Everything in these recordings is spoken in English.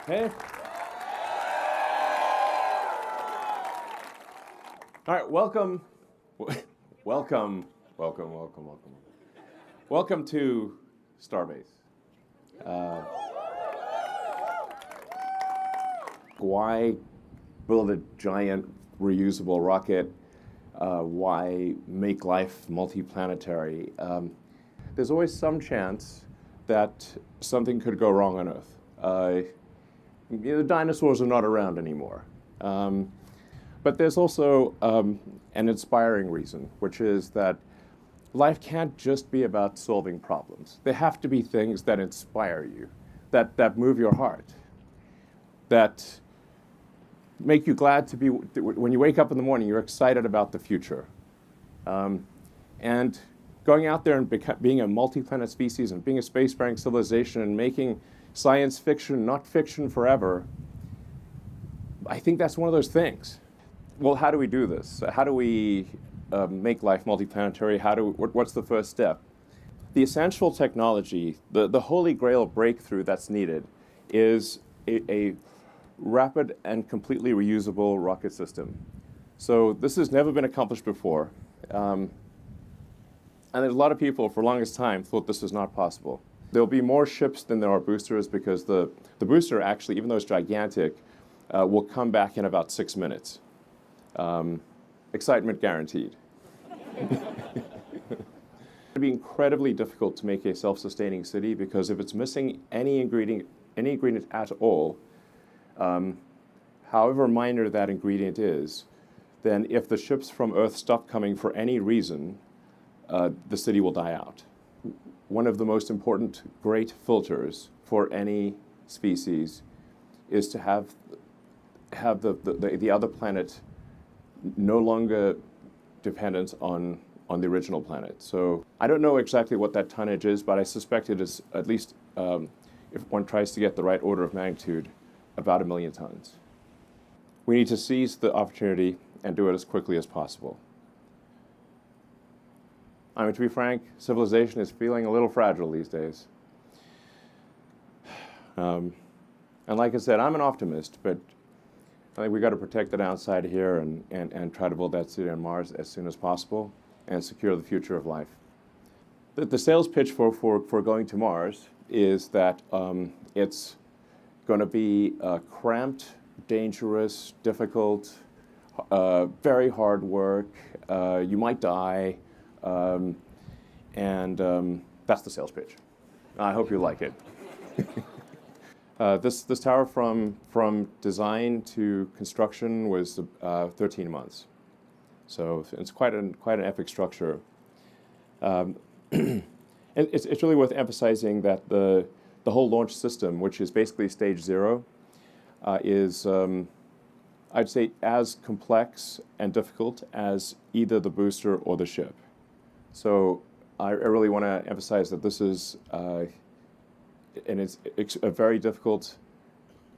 Hey. All right, welcome. Welcome to Starbase. Why build a giant reusable rocket? Why make life multiplanetary? There's always some chance that something could go wrong on Earth. The dinosaurs are not around anymore. But there's also an inspiring reason, which is that life can't just be about solving problems. There have to be things that inspire you, that move your heart, that make you glad to be, when you wake up in the morning, you're excited about the future. And going out there and being a multi-planet species and being a spacefaring civilization and making science fiction, not fiction forever, I think that's one of those things. Well, how do we do this? How do we make life multiplanetary? What's the first step? The essential technology, the holy grail breakthrough that's needed is a rapid and completely reusable rocket system. So this has never been accomplished before. And there's a lot of people, for the longest time, thought this was not possible. There'll be more ships than there are boosters because the booster actually, even though it's gigantic, will come back in about 6 minutes. Excitement guaranteed. It'd be incredibly difficult to make a self-sustaining city because if it's missing any ingredient at all, however minor that ingredient is, then if the ships from Earth stop coming for any reason, the city will die out. One of the most important great filters for any species is to have the other planet no longer dependent on the original planet. So I don't know exactly what that tonnage is, but I suspect it is at least, if one tries to get the right order of magnitude, about 1 million tons. We need to seize the opportunity and do it as quickly as possible. I mean, to be frank, civilization is feeling a little fragile these days. And like I said, I'm an optimist, but I think we've got to protect the downside here and try to build that city on Mars as soon as possible and secure the future of life. The sales pitch for going to Mars is that it's going to be cramped, dangerous, difficult, very hard work. You might die, and that's the sales pitch. I hope you like it. This tower from design to construction was 13 months. So it's quite an epic structure. And it's really worth emphasizing that the whole launch system, which is basically stage 0, is, I'd say, as complex and difficult as either the booster or the ship. So I really want to emphasize that this is, and it's a very difficult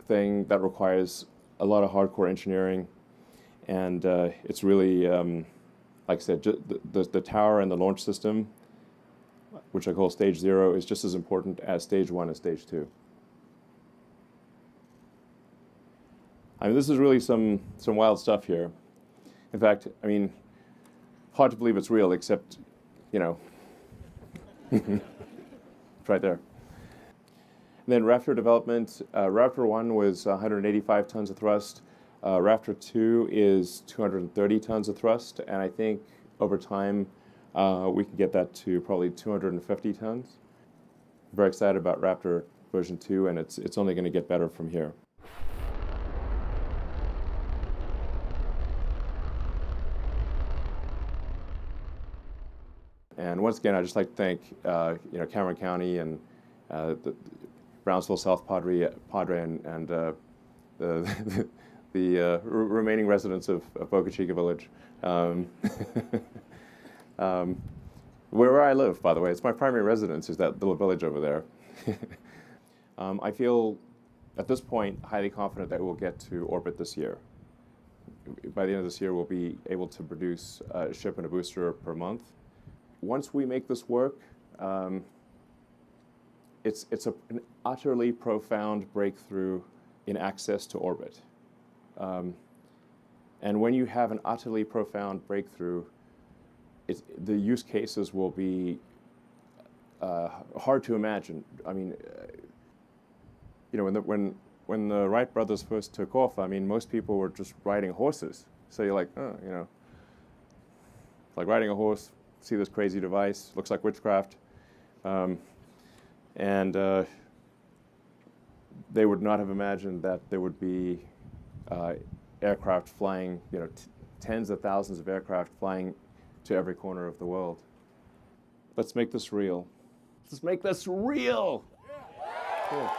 thing that requires a lot of hardcore engineering. And it's really, like I said, the tower and the launch system, which I call stage 0, is just as important as stage 1 and stage 2. I mean, this is really some wild stuff here. In fact, I mean, hard to believe it's real, except, you know, it's right there. And then Raptor development, Raptor 1 was 185 tons of thrust. Raptor 2 is 230 tons of thrust, and I think over time we can get that to probably 250 tons. I'm very excited about Raptor version 2, and it's only going to get better from here. And once again, I'd just like to thank Cameron County and the Brownsville South Padre and the remaining residents of Boca Chica Village. Where I live, by the way, it's my primary residence, is that little village over there. I feel, at this point, highly confident that we'll get to orbit this year. By the end of this year, we'll be able to produce a ship and a booster per month. Once we make this work, it's an utterly profound breakthrough in access to orbit. And when you have an utterly profound breakthrough, the use cases will be hard to imagine. I mean, you know, when the Wright brothers first took off, I mean, most people were just riding horses. So you're like, oh, you know, like riding a horse, see this crazy device, looks like witchcraft. And they would not have imagined that there would be aircraft flying, you know, tens of thousands of aircraft flying to every corner of the world. Let's make this real. Let's make this real! Yeah. Cool.